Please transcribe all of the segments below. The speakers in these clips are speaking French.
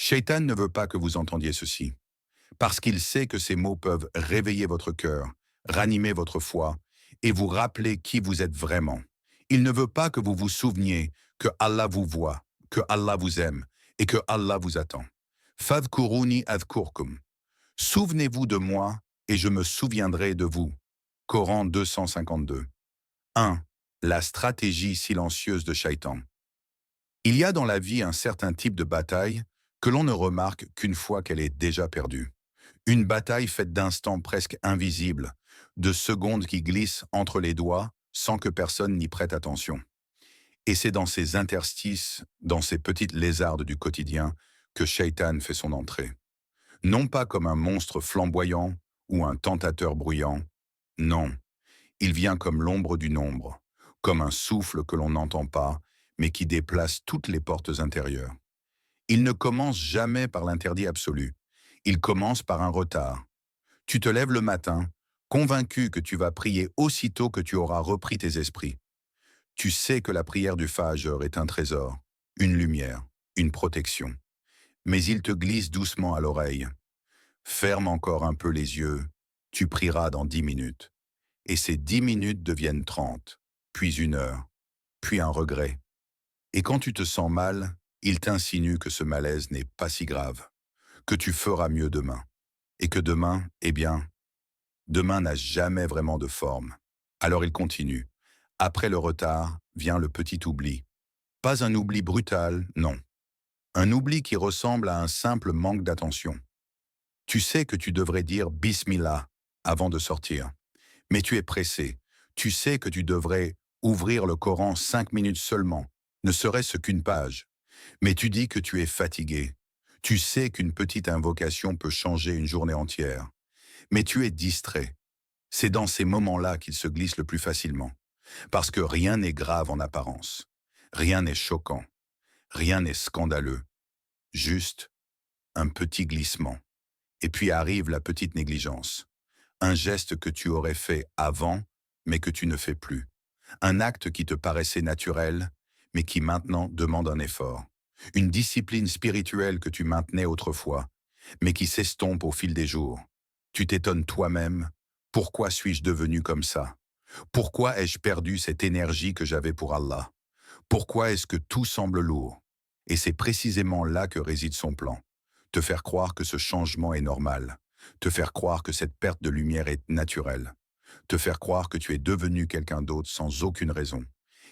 Shaitan ne veut pas que vous entendiez ceci, parce qu'il sait que ces mots peuvent réveiller votre cœur, ranimer votre foi et vous rappeler qui vous êtes vraiment. Il ne veut pas que vous vous souveniez que Allah vous voit, que Allah vous aime et que Allah vous attend. Fadhkuruni adhkurkum. Souvenez-vous de moi et je me souviendrai de vous. Coran 252. 1. La stratégie silencieuse de Shaitan. Il y a dans la vie un certain type de bataille que l'on ne remarque qu'une fois qu'elle est déjà perdue. Une bataille faite d'instants presque invisibles, de secondes qui glissent entre les doigts sans que personne n'y prête attention. Et c'est dans ces interstices, dans ces petites lézardes du quotidien, que Shaitan fait son entrée. Non pas comme un monstre flamboyant ou un tentateur bruyant, non, il vient comme l'ombre d'une ombre, comme un souffle que l'on n'entend pas, mais qui déplace toutes les portes intérieures. Il ne commence jamais par l'interdit absolu, il commence par un retard. Tu te lèves le matin, convaincu que tu vas prier aussitôt que tu auras repris tes esprits. Tu sais que la prière du Fajr est un trésor, une lumière, une protection. Mais il te glisse doucement à l'oreille. Ferme encore un peu les yeux, tu prieras dans 10 minutes. Et ces 10 minutes deviennent 30, puis 1 heure, puis un regret. Et quand tu te sens mal, il t'insinue que ce malaise n'est pas si grave, que tu feras mieux demain. Et que demain, eh bien, demain n'a jamais vraiment de forme. Alors il continue. Après le retard, vient le petit oubli. Pas un oubli brutal, non. Un oubli qui ressemble à un simple manque d'attention. Tu sais que tu devrais dire Bismillah avant de sortir. Mais tu es pressé. Tu sais que tu devrais ouvrir le Coran 5 minutes seulement, ne serait-ce qu'une page. Mais tu dis que tu es fatigué. Tu sais qu'une petite invocation peut changer une journée entière. Mais tu es distrait. C'est dans ces moments-là qu'il se glisse le plus facilement. Parce que rien n'est grave en apparence. Rien n'est choquant. Rien n'est scandaleux. Juste un petit glissement. Et puis arrive la petite négligence. Un geste que tu aurais fait avant, mais que tu ne fais plus. Un acte qui te paraissait naturel, mais qui maintenant demande un effort. Une discipline spirituelle que tu maintenais autrefois, mais qui s'estompe au fil des jours. Tu t'étonnes toi-même, pourquoi suis-je devenu comme ça? Pourquoi ai-je perdu cette énergie que j'avais pour Allah? Pourquoi est-ce que tout semble lourd? Et c'est précisément là que réside son plan. Te faire croire que ce changement est normal. Te faire croire que cette perte de lumière est naturelle. Te faire croire que tu es devenu quelqu'un d'autre sans aucune raison.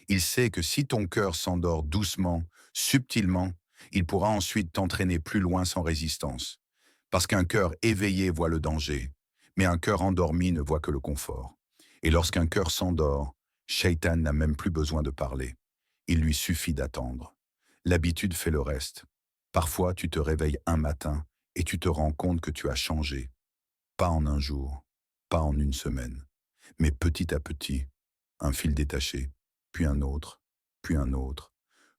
Il sait que si ton cœur s'endort doucement, subtilement, il pourra ensuite t'entraîner plus loin sans résistance. Parce qu'un cœur éveillé voit le danger, mais un cœur endormi ne voit que le confort. Et lorsqu'un cœur s'endort, Shaitan n'a même plus besoin de parler. Il lui suffit d'attendre. L'habitude fait le reste. Parfois, tu te réveilles un matin et tu te rends compte que tu as changé. Pas en un jour, pas en une semaine, mais petit à petit, un fil détaché, puis un autre,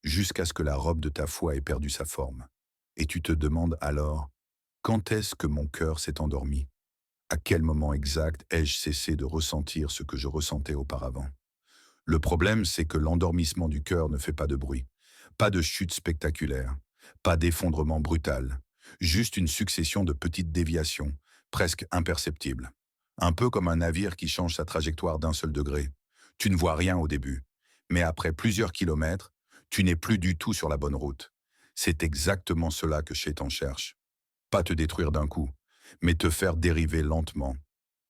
jusqu'à ce que la robe de ta foi ait perdu sa forme. Et tu te demandes alors, quand est-ce que mon cœur s'est endormi? À quel moment exact ai-je cessé de ressentir ce que je ressentais auparavant? Le problème, c'est que l'endormissement du cœur ne fait pas de bruit, pas de chute spectaculaire, pas d'effondrement brutal, juste une succession de petites déviations, presque imperceptibles. Un peu comme un navire qui change sa trajectoire d'un seul degré. Tu ne vois rien au début, mais après plusieurs kilomètres, tu n'es plus du tout sur la bonne route. C'est exactement cela que Shaitan cherche. Pas te détruire d'un coup, mais te faire dériver lentement,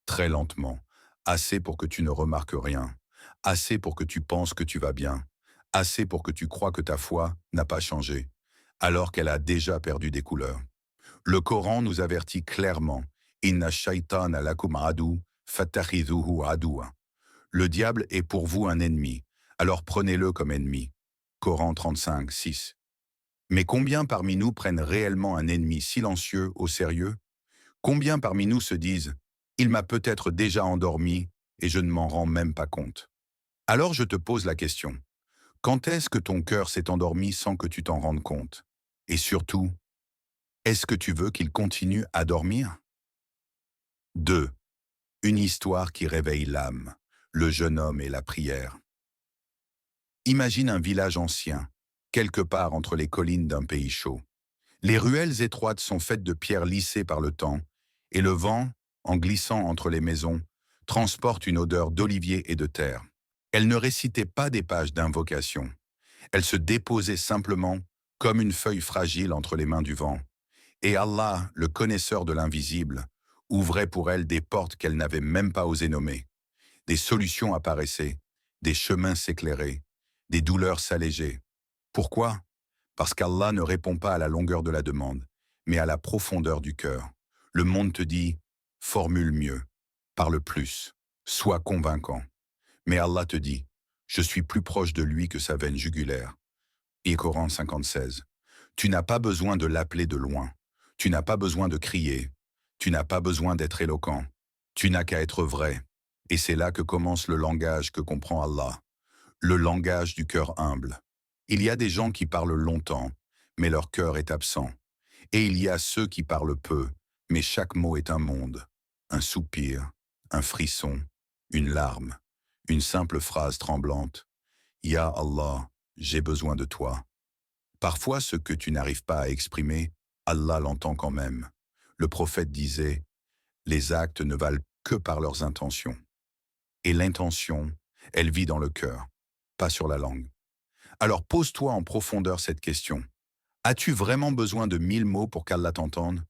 très lentement, assez pour que tu ne remarques rien, assez pour que tu penses que tu vas bien, assez pour que tu crois que ta foi n'a pas changé, alors qu'elle a déjà perdu des couleurs. Le Coran nous avertit clairement, Inna shaytana lakum adu, fattakhidhuhu aduwa. Le diable est pour vous un ennemi, alors prenez-le comme ennemi. Coran 35, 6. Mais combien parmi nous prennent réellement un ennemi silencieux au sérieux? Combien parmi nous se disent « Il m'a peut-être déjà endormi et je ne m'en rends même pas compte ». Alors je te pose la question, quand est-ce que ton cœur s'est endormi sans que tu t'en rendes compte? Et surtout, est-ce que tu veux qu'il continue à dormir? 2. Une histoire qui réveille l'âme, le jeune homme et la prière. Imagine un village ancien, quelque part entre les collines d'un pays chaud. Les ruelles étroites sont faites de pierres lissées par le temps, et le vent, en glissant entre les maisons, transporte une odeur d'olivier et de terre. Elle ne récitait pas des pages d'invocation. Elle se déposait simplement comme une feuille fragile entre les mains du vent. Et Allah, le connaisseur de l'invisible, ouvrait pour elle des portes qu'elle n'avait même pas osé nommer. Des solutions apparaissaient, des chemins s'éclairaient, des douleurs s'allégeaient. Pourquoi? Parce qu'Allah ne répond pas à la longueur de la demande, mais à la profondeur du cœur. Le monde te dit, formule mieux, parle plus, sois convaincant. Mais Allah te dit, je suis plus proche de lui que sa veine jugulaire. Et Coran 50:16. Tu n'as pas besoin de l'appeler de loin. Tu n'as pas besoin de crier. Tu n'as pas besoin d'être éloquent. Tu n'as qu'à être vrai. Et c'est là que commence le langage que comprend Allah. Le langage du cœur humble. Il y a des gens qui parlent longtemps, mais leur cœur est absent. Et il y a ceux qui parlent peu, mais chaque mot est un monde. Un soupir, un frisson, une larme, une simple phrase tremblante. Ya Allah, j'ai besoin de toi. Parfois, ce que tu n'arrives pas à exprimer, Allah l'entend quand même. Le prophète disait, les actes ne valent que par leurs intentions. Et l'intention, elle vit dans le cœur, pas sur la langue. Alors pose-toi en profondeur cette question. As-tu vraiment besoin de 1000 mots pour qu'Allah t'entende?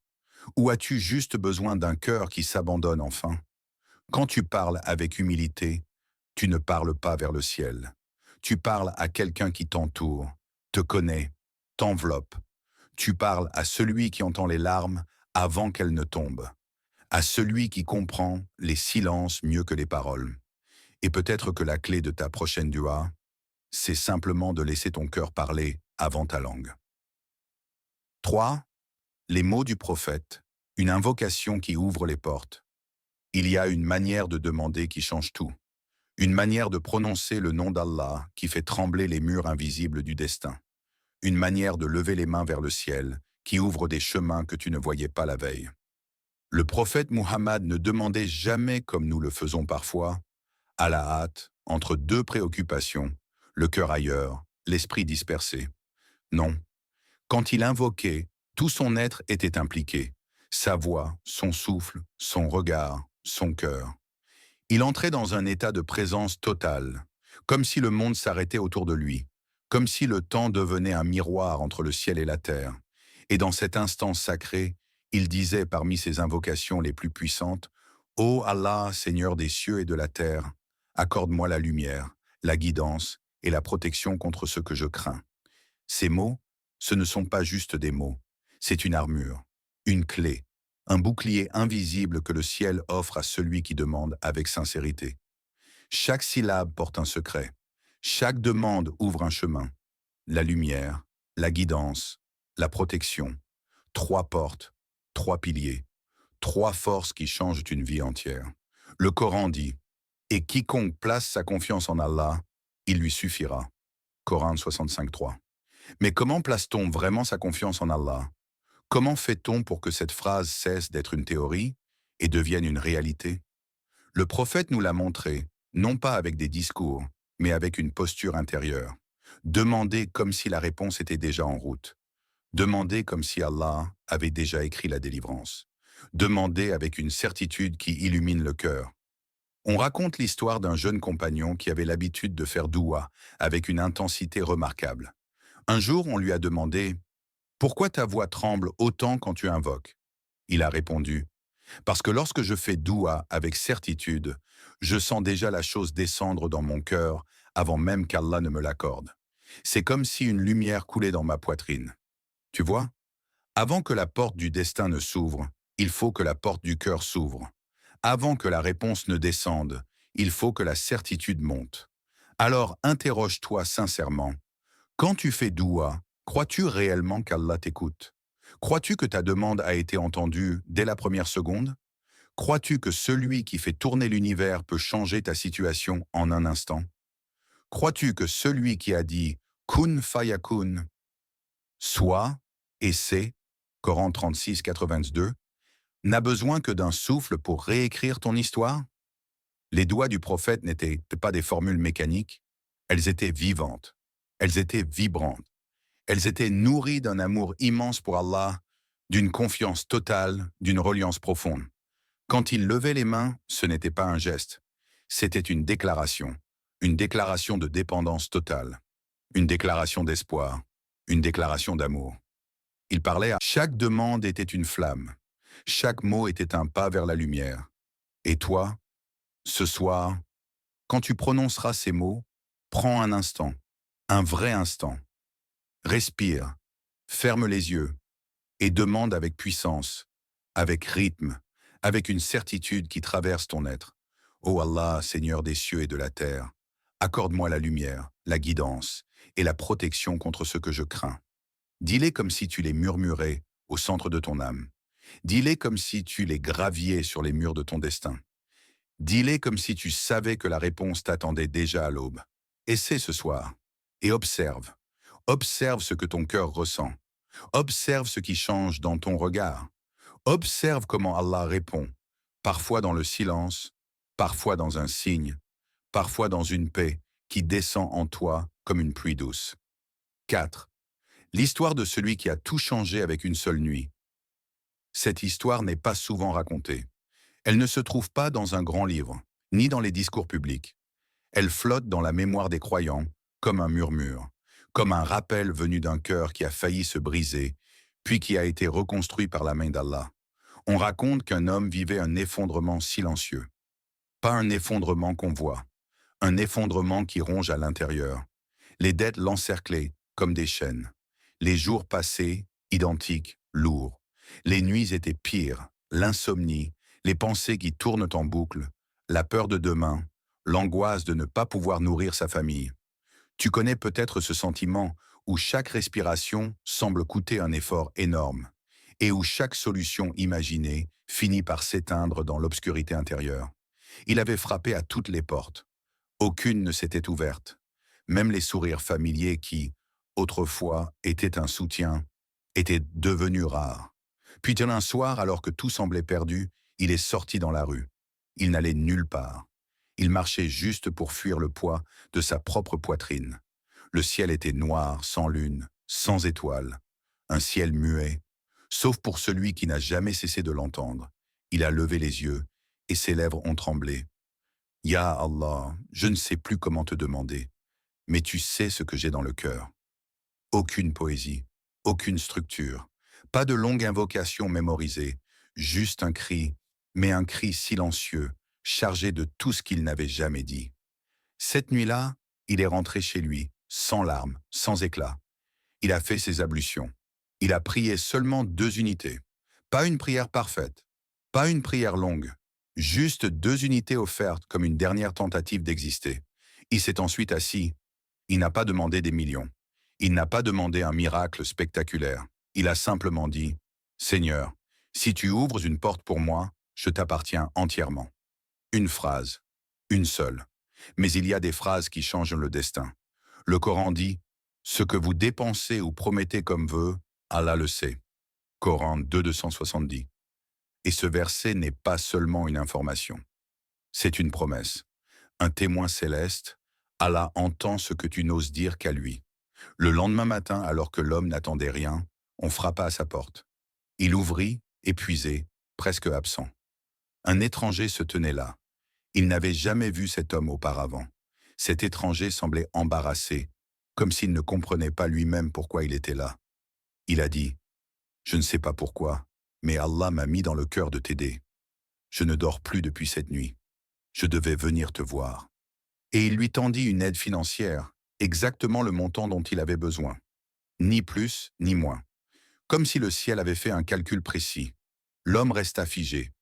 Ou as-tu juste besoin d'un cœur qui s'abandonne enfin? Quand tu parles avec humilité, tu ne parles pas vers le ciel. Tu parles à quelqu'un qui t'entoure, te connaît, t'enveloppe. Tu parles à celui qui entend les larmes avant qu'elles ne tombent, à celui qui comprend les silences mieux que les paroles. Et peut-être que la clé de ta prochaine dua, c'est simplement de laisser ton cœur parler avant ta langue. 3. Les mots du prophète, une invocation qui ouvre les portes. Il y a une manière de demander qui change tout. Une manière de prononcer le nom d'Allah qui fait trembler les murs invisibles du destin. Une manière de lever les mains vers le ciel qui ouvre des chemins que tu ne voyais pas la veille. Le prophète Muhammad ne demandait jamais, comme nous le faisons parfois, à la hâte, entre deux préoccupations, le cœur ailleurs, l'esprit dispersé. Non. Quand il invoquait, tout son être était impliqué. Sa voix, son souffle, son regard, son cœur. Il entrait dans un état de présence totale, comme si le monde s'arrêtait autour de lui, comme si le temps devenait un miroir entre le ciel et la terre. Et dans cet instant sacré, il disait parmi ses invocations les plus puissantes, « Ô Allah, Seigneur des cieux et de la terre, accorde-moi la lumière, la guidance et la protection contre ce que je crains. » Ces mots, ce ne sont pas juste des mots, c'est une armure, une clé, un bouclier invisible que le ciel offre à celui qui demande avec sincérité. Chaque syllabe porte un secret, chaque demande ouvre un chemin. La lumière, la guidance, la protection. 3 portes, 3 piliers, 3 forces qui changent une vie entière. Le Coran dit, « Et quiconque place sa confiance en Allah, il lui suffira. » Coran 65:3. Mais comment place-t-on vraiment sa confiance en Allah? Comment fait-on pour que cette phrase cesse d'être une théorie et devienne une réalité? Le prophète nous l'a montré, non pas avec des discours, mais avec une posture intérieure. Demander comme si la réponse était déjà en route. Demander comme si Allah avait déjà écrit la délivrance. Demander avec une certitude qui illumine le cœur. On raconte l'histoire d'un jeune compagnon qui avait l'habitude de faire doua avec une intensité remarquable. Un jour, on lui a demandé « Pourquoi ta voix tremble autant quand tu invoques ?» Il a répondu « Parce que lorsque je fais doua avec certitude, je sens déjà la chose descendre dans mon cœur avant même qu'Allah ne me l'accorde. C'est comme si une lumière coulait dans ma poitrine. » Tu vois, avant que la porte du destin ne s'ouvre, il faut que la porte du cœur s'ouvre. Avant que la réponse ne descende, il faut que la certitude monte. Alors interroge-toi sincèrement. Quand tu fais doua, crois-tu réellement qu'Allah t'écoute? Crois-tu que ta demande a été entendue dès la première seconde? Crois-tu que celui qui fait tourner l'univers peut changer ta situation en un instant? Crois-tu que celui qui a dit « Kun fayakun » soit et c'est, Coran 36:82, n'a besoin que d'un souffle pour réécrire ton histoire? Les doigts du prophète n'étaient pas des formules mécaniques, elles étaient vivantes, elles étaient vibrantes, Elles étaient nourries d'un amour immense pour Allah, d'une confiance totale, d'une reliance profonde. Quand ils levaient les mains, ce n'était pas un geste, c'était une déclaration de dépendance totale, une déclaration d'espoir, une déclaration d'amour. Ils parlaient à chaque demande était une flamme, chaque mot était un pas vers la lumière. Et toi, ce soir, quand tu prononceras ces mots, prends un instant, un vrai instant, respire, ferme les yeux et demande avec puissance, avec rythme, avec une certitude qui traverse ton être. Ô Allah, Seigneur des cieux et de la terre, accorde-moi la lumière, la guidance et la protection contre ce que je crains. Dis-les comme si tu les murmurais au centre de ton âme. Dis-les comme si tu les graviais sur les murs de ton destin. Dis-les comme si tu savais que la réponse t'attendait déjà à l'aube. Essaie ce soir et observe. Observe ce que ton cœur ressent. Observe ce qui change dans ton regard. Observe comment Allah répond, parfois dans le silence, parfois dans un signe, parfois dans une paix qui descend en toi comme une pluie douce. 4. L'histoire de celui qui a tout changé avec une seule nuit. Cette histoire n'est pas souvent racontée. Elle ne se trouve pas dans un grand livre, ni dans les discours publics. Elle flotte dans la mémoire des croyants, comme un murmure, comme un rappel venu d'un cœur qui a failli se briser, puis qui a été reconstruit par la main d'Allah. On raconte qu'un homme vivait un effondrement silencieux. Pas un effondrement qu'on voit, un effondrement qui ronge à l'intérieur. Les dettes l'encerclaient comme des chaînes. Les jours passés, identiques, lourds. Les nuits étaient pires, l'insomnie, les pensées qui tournent en boucle, la peur de demain, l'angoisse de ne pas pouvoir nourrir sa famille. Tu connais peut-être ce sentiment où chaque respiration semble coûter un effort énorme et où chaque solution imaginée finit par s'éteindre dans l'obscurité intérieure. Il avait frappé à toutes les portes. Aucune ne s'était ouverte. Même les sourires familiers qui, autrefois, étaient un soutien, étaient devenus rares. Puis un soir, alors que tout semblait perdu, il est sorti dans la rue. Il n'allait nulle part. Il marchait juste pour fuir le poids de sa propre poitrine. Le ciel était noir, sans lune, sans étoiles. Un ciel muet, sauf pour celui qui n'a jamais cessé de l'entendre. Il a levé les yeux et ses lèvres ont tremblé. Ya Allah, je ne sais plus comment te demander, mais tu sais ce que j'ai dans le cœur. Aucune poésie, aucune structure, pas de longue invocation mémorisée, juste un cri, mais un cri silencieux, chargé de tout ce qu'il n'avait jamais dit. Cette nuit-là, il est rentré chez lui, sans larmes, sans éclat. Il a fait ses ablutions. Il a prié seulement 2 unités. Pas une prière parfaite, pas une prière longue, juste 2 unités offertes comme une dernière tentative d'exister. Il s'est ensuite assis. Il n'a pas demandé des millions. Il n'a pas demandé un miracle spectaculaire. Il a simplement dit, « Seigneur, si tu ouvres une porte pour moi, je t'appartiens entièrement. » Une phrase, une seule. Mais il y a des phrases qui changent le destin. Le Coran dit, « Ce que vous dépensez ou promettez comme vœu, Allah le sait. » Coran 2:270. Et ce verset n'est pas seulement une information. C'est une promesse. Un témoin céleste, Allah entend ce que tu n'oses dire qu'à lui. Le lendemain matin, alors que l'homme n'attendait rien, on frappa à sa porte. Il ouvrit, épuisé, presque absent. Un étranger se tenait là. Il n'avait jamais vu cet homme auparavant. Cet étranger semblait embarrassé, comme s'il ne comprenait pas lui-même pourquoi il était là. Il a dit, « Je ne sais pas pourquoi, mais Allah m'a mis dans le cœur de t'aider. Je ne dors plus depuis cette nuit. Je devais venir te voir. » Et il lui tendit une aide financière, exactement le montant dont il avait besoin. Ni plus, ni moins. Comme si le ciel avait fait un calcul précis. L'homme resta figé.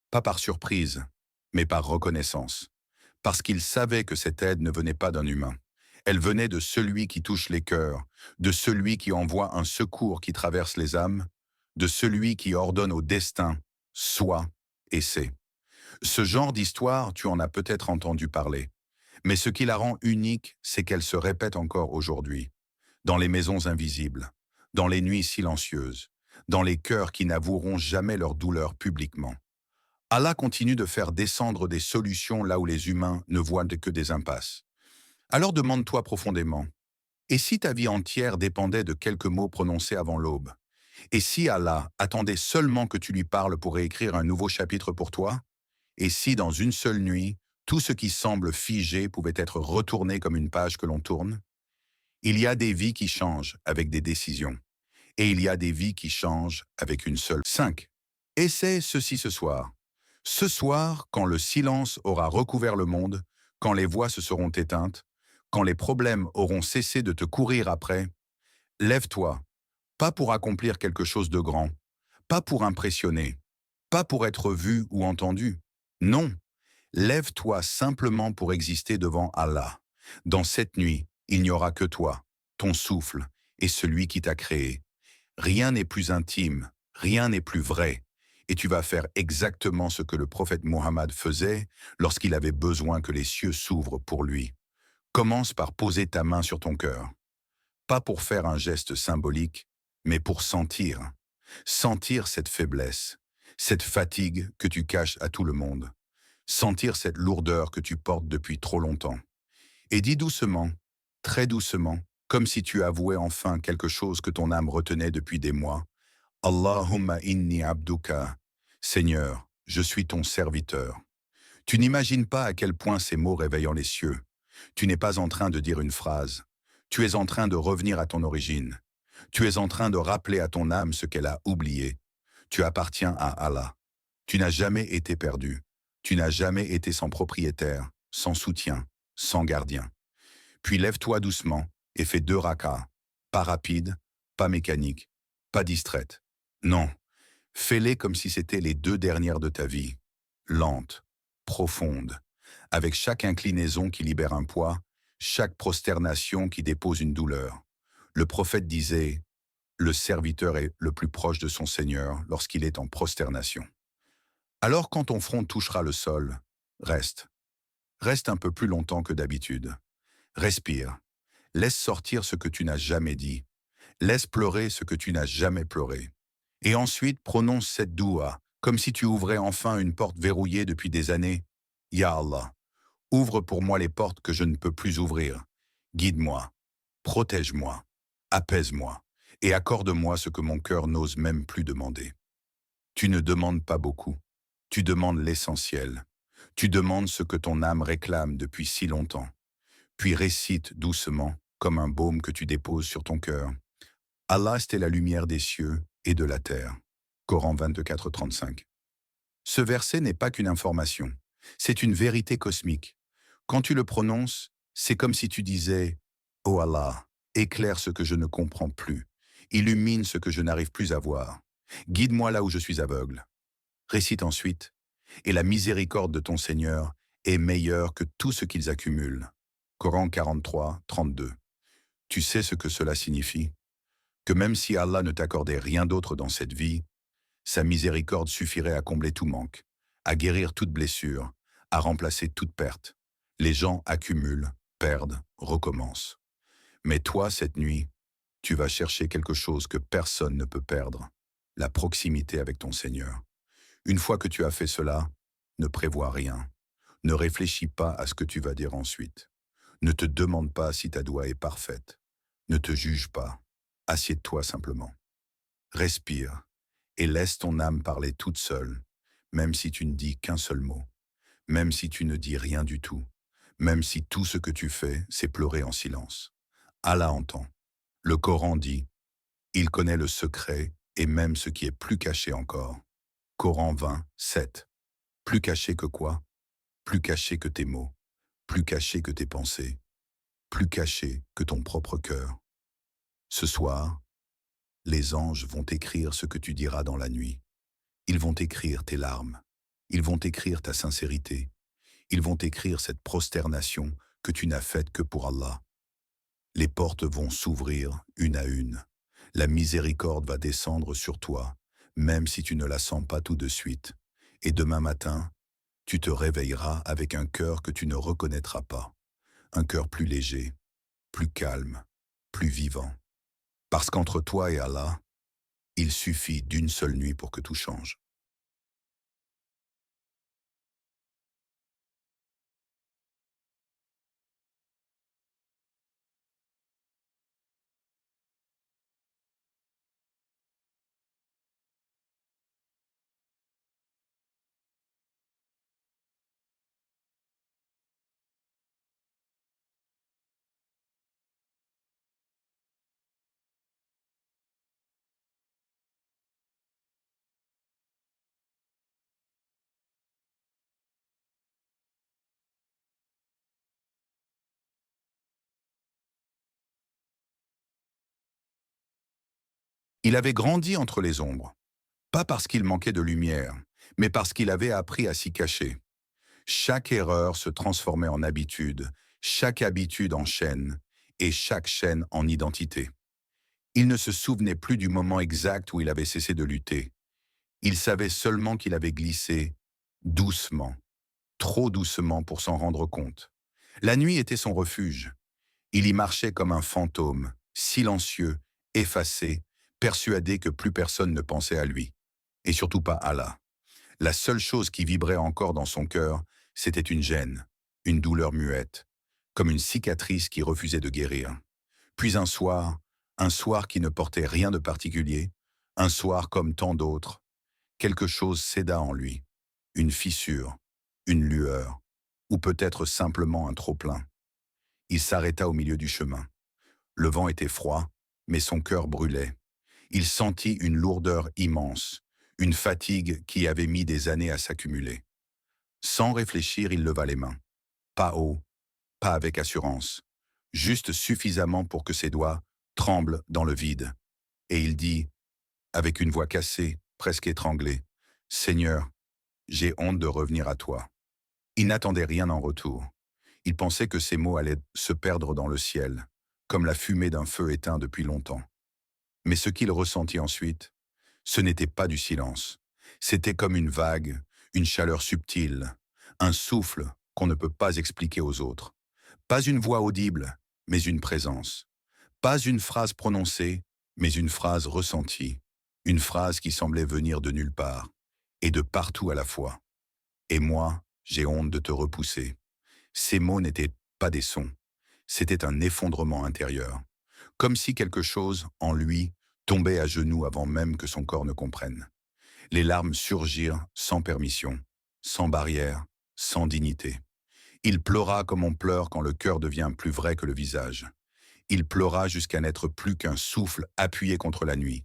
Pas par surprise, mais par reconnaissance. Parce qu'il savait que cette aide ne venait pas d'un humain. Elle venait de celui qui touche les cœurs, de celui qui envoie un secours qui traverse les âmes, de celui qui ordonne au destin, soit et c'est. Ce genre d'histoire, tu en as peut-être entendu parler. Mais ce qui la rend unique, c'est qu'elle se répète encore aujourd'hui. Dans les maisons invisibles, dans les nuits silencieuses, dans les cœurs qui n'avoueront jamais leur douleur publiquement. Allah continue de faire descendre des solutions là où les humains ne voient que des impasses. Alors demande-toi profondément, Et si ta vie entière dépendait de quelques mots prononcés avant l'aube? Et si Allah attendait seulement que tu lui parles pour réécrire un nouveau chapitre pour toi? Et si dans une seule nuit, tout ce qui semble figé pouvait être retourné comme une page que l'on tourne? Il y a des vies qui changent avec des décisions. Et il y a des vies qui changent avec une seule. 5. Essaie ceci ce soir. Ce soir, quand le silence aura recouvert le monde, quand les voix se seront éteintes, quand les problèmes auront cessé de te courir après, lève-toi, pas pour accomplir quelque chose de grand, pas pour impressionner, pas pour être vu ou entendu. Non, lève-toi simplement pour exister devant Allah. Dans cette nuit, il n'y aura que toi, ton souffle et celui qui t'a créé. Rien n'est plus intime, rien n'est plus vrai, et tu vas faire exactement ce que le prophète Mohammed faisait lorsqu'il avait besoin que les cieux s'ouvrent pour lui. Commence par poser ta main sur ton cœur, pas pour faire un geste symbolique, mais pour sentir. Sentir cette faiblesse, cette fatigue que tu caches à tout le monde. Sentir cette lourdeur que tu portes depuis trop longtemps. Et dis doucement, très doucement, comme si tu avouais enfin quelque chose que ton âme retenait depuis des mois. Allahumma inni abduka. Seigneur, je suis ton serviteur. Tu n'imagines pas à quel point ces mots réveillant les cieux. Tu n'es pas en train de dire une phrase. Tu es en train de revenir à ton origine. Tu es en train de rappeler à ton âme ce qu'elle a oublié. Tu appartiens à Allah. Tu n'as jamais été perdu. Tu n'as jamais été sans propriétaire, sans soutien, sans gardien. Puis lève-toi doucement et fais 2 rakas. Pas rapide, pas mécanique, pas distraite. Non, fais-les comme si c'était les 2 dernières de ta vie. Lente, profonde, avec chaque inclinaison qui libère un poids, chaque prosternation qui dépose une douleur. Le prophète disait, le serviteur est le plus proche de son Seigneur lorsqu'il est en prosternation. Alors quand ton front touchera le sol, reste. Reste un peu plus longtemps que d'habitude. Respire. Laisse sortir ce que tu n'as jamais dit. Laisse pleurer ce que tu n'as jamais pleuré. Et ensuite, prononce cette doua, comme si tu ouvrais enfin une porte verrouillée depuis des années. Ya Allah, ouvre pour moi les portes que je ne peux plus ouvrir. Guide-moi, protège-moi, apaise-moi, et accorde-moi ce que mon cœur n'ose même plus demander. Tu ne demandes pas beaucoup. Tu demandes l'essentiel. Tu demandes ce que ton âme réclame depuis si longtemps. Puis récite doucement, comme un baume que tu déposes sur ton cœur. Allah est la lumière des cieux et de la terre. Coran 24-35. Ce verset n'est pas qu'une information, c'est une vérité cosmique. Quand tu le prononces, c'est comme si tu disais « Oh Allah, éclaire ce que je ne comprends plus, illumine ce que je n'arrive plus à voir, guide-moi là où je suis aveugle. » Récite ensuite « Et la miséricorde de ton Seigneur est meilleure que tout ce qu'ils accumulent. » Coran 43-32. Tu sais ce que cela signifie? Que même si Allah ne t'accordait rien d'autre dans cette vie, sa miséricorde suffirait à combler tout manque, à guérir toute blessure, à remplacer toute perte. Les gens accumulent, perdent, recommencent. Mais toi, cette nuit, tu vas chercher quelque chose que personne ne peut perdre, la proximité avec ton Seigneur. Une fois que tu as fait cela, ne prévois rien. Ne réfléchis pas à ce que tu vas dire ensuite. Ne te demande pas si ta doua est parfaite. Ne te juge pas. Assieds-toi simplement. Respire et laisse ton âme parler toute seule, même si tu ne dis qu'un seul mot, même si tu ne dis rien du tout, même si tout ce que tu fais, c'est pleurer en silence. Allah entend. Le Coran dit, il connaît le secret et même ce qui est plus caché encore. Coran 20, 7. Plus caché que quoi? Plus caché que tes mots, plus caché que tes pensées, plus caché que ton propre cœur. Ce soir, les anges vont écrire ce que tu diras dans la nuit. Ils vont écrire tes larmes. Ils vont écrire ta sincérité. Ils vont écrire cette prosternation que tu n'as faite que pour Allah. Les portes vont s'ouvrir une à une. La miséricorde va descendre sur toi, même si tu ne la sens pas tout de suite. Et demain matin, tu te réveilleras avec un cœur que tu ne reconnaîtras pas. Un cœur plus léger, plus calme, plus vivant. Parce qu'entre toi et Allah, il suffit d'une seule nuit pour que tout change. Il avait grandi entre les ombres, pas parce qu'il manquait de lumière, mais parce qu'il avait appris à s'y cacher. Chaque erreur se transformait en habitude, chaque habitude en chaîne, et chaque chaîne en identité. Il ne se souvenait plus du moment exact où il avait cessé de lutter. Il savait seulement qu'il avait glissé, doucement, trop doucement pour s'en rendre compte. La nuit était son refuge. Il y marchait comme un fantôme, silencieux, effacé, persuadé que plus personne ne pensait à lui. Et surtout pas Allah. La seule chose qui vibrait encore dans son cœur, c'était une gêne, une douleur muette, comme une cicatrice qui refusait de guérir. Puis un soir qui ne portait rien de particulier, un soir comme tant d'autres, quelque chose céda en lui, une fissure, une lueur, ou peut-être simplement un trop-plein. Il s'arrêta au milieu du chemin. Le vent était froid, mais son cœur brûlait. Il sentit une lourdeur immense, une fatigue qui avait mis des années à s'accumuler. Sans réfléchir, il leva les mains. Pas haut, pas avec assurance, juste suffisamment pour que ses doigts tremblent dans le vide. Et il dit, avec une voix cassée, presque étranglée, « Seigneur, j'ai honte de revenir à toi. » Il n'attendait rien en retour. Il pensait que ces mots allaient se perdre dans le ciel, comme la fumée d'un feu éteint depuis longtemps. Mais ce qu'il ressentit ensuite, ce n'était pas du silence. C'était comme une vague, une chaleur subtile, un souffle qu'on ne peut pas expliquer aux autres. Pas une voix audible, mais une présence. Pas une phrase prononcée, mais une phrase ressentie. Une phrase qui semblait venir de nulle part, et de partout à la fois. Et moi, j'ai honte de te repousser. Ces mots n'étaient pas des sons. C'était un effondrement intérieur. Comme si quelque chose, en lui, tombait à genoux avant même que son corps ne comprenne. Les larmes surgirent sans permission, sans barrière, sans dignité. Il pleura comme on pleure quand le cœur devient plus vrai que le visage. Il pleura jusqu'à n'être plus qu'un souffle appuyé contre la nuit.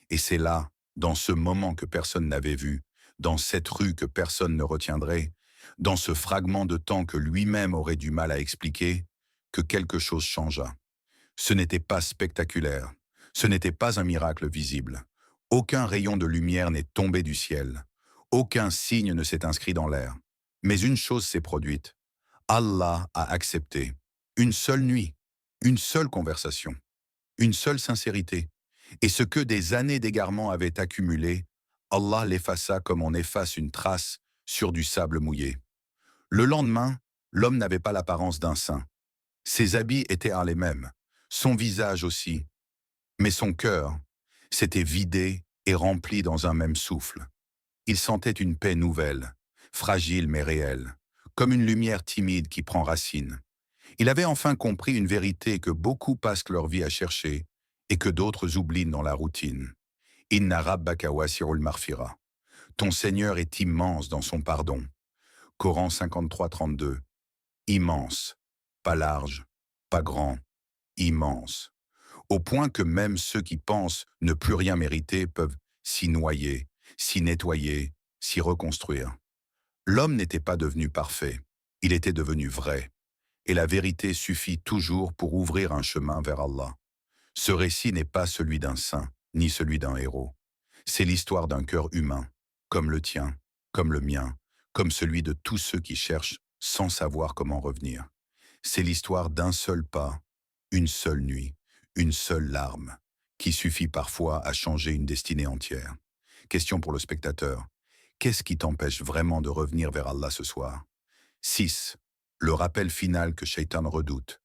Et c'est là, dans ce moment que personne n'avait vu, dans cette rue que personne ne retiendrait, dans ce fragment de temps que lui-même aurait du mal à expliquer, que quelque chose changea. Ce n'était pas spectaculaire, ce n'était pas un miracle visible. Aucun rayon de lumière n'est tombé du ciel, aucun signe ne s'est inscrit dans l'air. Mais une chose s'est produite. Allah a accepté. Une seule nuit, une seule conversation, une seule sincérité. Et ce que des années d'égarement avaient accumulé, Allah l'effaça comme on efface une trace sur du sable mouillé. Le lendemain, l'homme n'avait pas l'apparence d'un saint. Ses habits étaient les mêmes, son visage aussi. Mais son cœur s'était vidé et rempli dans un même souffle. Il sentait une paix nouvelle, fragile mais réelle, comme une lumière timide qui prend racine. Il avait enfin compris une vérité que beaucoup passent leur vie à chercher et que d'autres oublient dans la routine. Inna rabbaka wasi'ul maghfira. Ton Seigneur est immense dans son pardon. Coran 53, 32. Immense, pas large, pas grand, immense. Au point que même ceux qui pensent ne plus rien mériter peuvent s'y noyer, s'y nettoyer, s'y reconstruire. L'homme n'était pas devenu parfait, il était devenu vrai. Et la vérité suffit toujours pour ouvrir un chemin vers Allah. Ce récit n'est pas celui d'un saint, ni celui d'un héros. C'est l'histoire d'un cœur humain, comme le tien, comme le mien, comme celui de tous ceux qui cherchent sans savoir comment revenir. C'est l'histoire d'un seul pas, une seule nuit, une seule larme, qui suffit parfois à changer une destinée entière. Question pour le spectateur. Qu'est-ce qui t'empêche vraiment de revenir vers Allah ce soir? 6. Le rappel final que Shaitan redoute.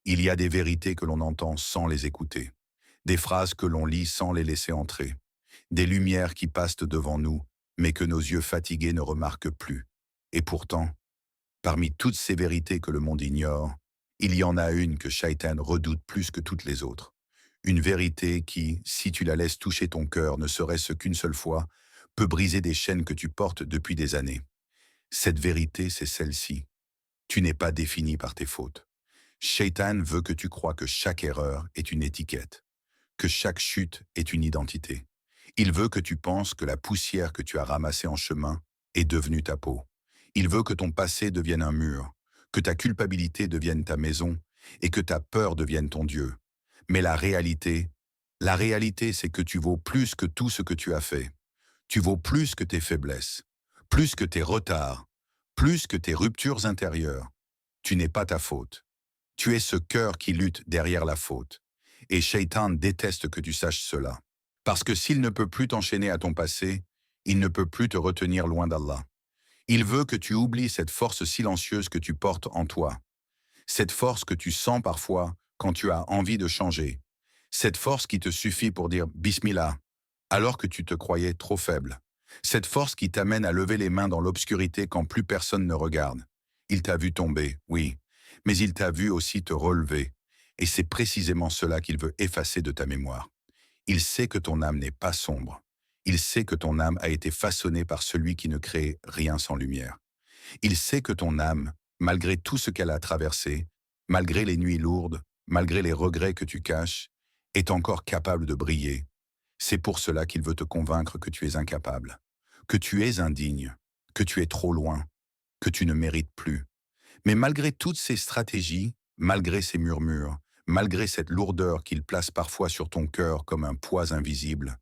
Il y a des vérités que l'on entend sans les écouter, des phrases que l'on lit sans les laisser entrer, des lumières qui passent devant nous, mais que nos yeux fatigués ne remarquent plus. Et pourtant, parmi toutes ces vérités que le monde ignore, il y en a une que Shaitan redoute plus que toutes les autres. Une vérité qui, si tu la laisses toucher ton cœur, ne serait-ce qu'une seule fois, peut briser des chaînes que tu portes depuis des années. Cette vérité, c'est celle-ci. Tu n'es pas défini par tes fautes. Shaitan veut que tu crois que chaque erreur est une étiquette, que chaque chute est une identité. Il veut que tu penses que la poussière que tu as ramassée en chemin est devenue ta peau. Il veut que ton passé devienne un mur, que ta culpabilité devienne ta maison et que ta peur devienne ton Dieu. Mais la réalité, La réalité, c'est que tu vaux plus que tout ce que tu as fait. Tu vaux plus que tes faiblesses, plus que tes retards, plus que tes ruptures intérieures. Tu n'es pas ta faute. Tu es ce cœur qui lutte derrière la faute. Et Shaitan déteste que tu saches cela. Parce que s'il ne peut plus t'enchaîner à ton passé, il ne peut plus te retenir loin d'Allah. Il veut que tu oublies cette force silencieuse que tu portes en toi. Cette force que tu sens parfois quand tu as envie de changer. Cette force qui te suffit pour dire Bismillah, alors que tu te croyais trop faible. Cette force qui t'amène à lever les mains dans l'obscurité quand plus personne ne regarde. Il t'a vu tomber, oui, mais il t'a vu aussi te relever. Et c'est précisément cela qu'il veut effacer de ta mémoire. Il sait que ton âme n'est pas sombre. Il sait que ton âme a été façonnée par celui qui ne crée rien sans lumière. Il sait que ton âme, malgré tout ce qu'elle a traversé, malgré les nuits lourdes, malgré les regrets que tu caches, est encore capable de briller. C'est pour cela qu'il veut te convaincre que tu es incapable, que tu es indigne, que tu es trop loin, que tu ne mérites plus. Mais malgré toutes ces stratégies, malgré ces murmures, malgré cette lourdeur qu'il place parfois sur ton cœur comme un poids invisible,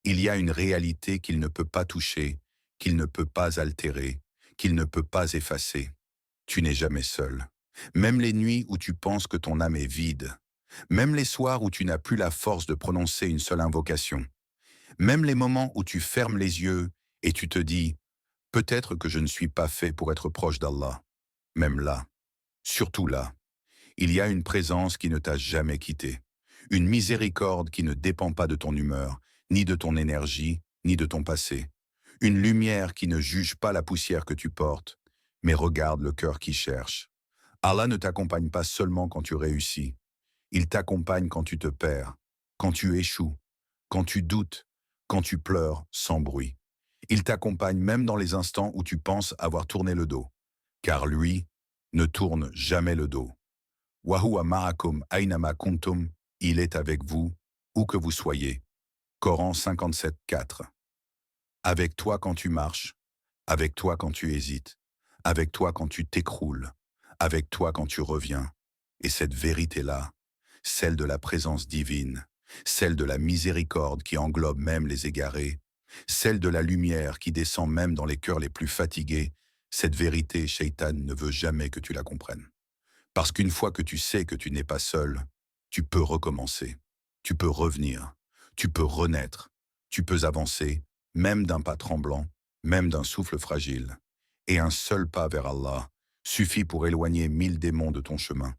il y a une réalité qu'il ne peut pas toucher, qu'il ne peut pas altérer, qu'il ne peut pas effacer. Tu n'es jamais seul. Même les nuits où tu penses que ton âme est vide, même les soirs où tu n'as plus la force de prononcer une seule invocation, même les moments où tu fermes les yeux et tu te dis « Peut-être que je ne suis pas fait pour être proche d'Allah », même là, surtout là, il y a une présence qui ne t'a jamais quitté, une miséricorde qui ne dépend pas de ton humeur, ni de ton énergie, ni de ton passé, une lumière qui ne juge pas la poussière que tu portes, mais regarde le cœur qui cherche. Allah ne t'accompagne pas seulement quand tu réussis, il t'accompagne quand tu te perds, quand tu échoues, quand tu doutes, quand tu pleures sans bruit. Il t'accompagne même dans les instants où tu penses avoir tourné le dos, car lui ne tourne jamais le dos. Wa huwa ma'akum aynama kuntum, il est avec vous, où que vous soyez. Coran 57, 4. Avec toi quand tu marches, avec toi quand tu hésites, avec toi quand tu t'écroules, avec toi quand tu reviens. Et cette vérité-là, celle de la présence divine, celle de la miséricorde qui englobe même les égarés, celle de la lumière qui descend même dans les cœurs les plus fatigués, cette vérité, Shaitan ne veut jamais que tu la comprennes. Parce qu'une fois que tu sais que tu n'es pas seul, tu peux recommencer, tu peux revenir, tu peux renaître, tu peux avancer, même d'un pas tremblant, même d'un souffle fragile. Et un seul pas vers Allah suffit pour éloigner 1000 démons de ton chemin.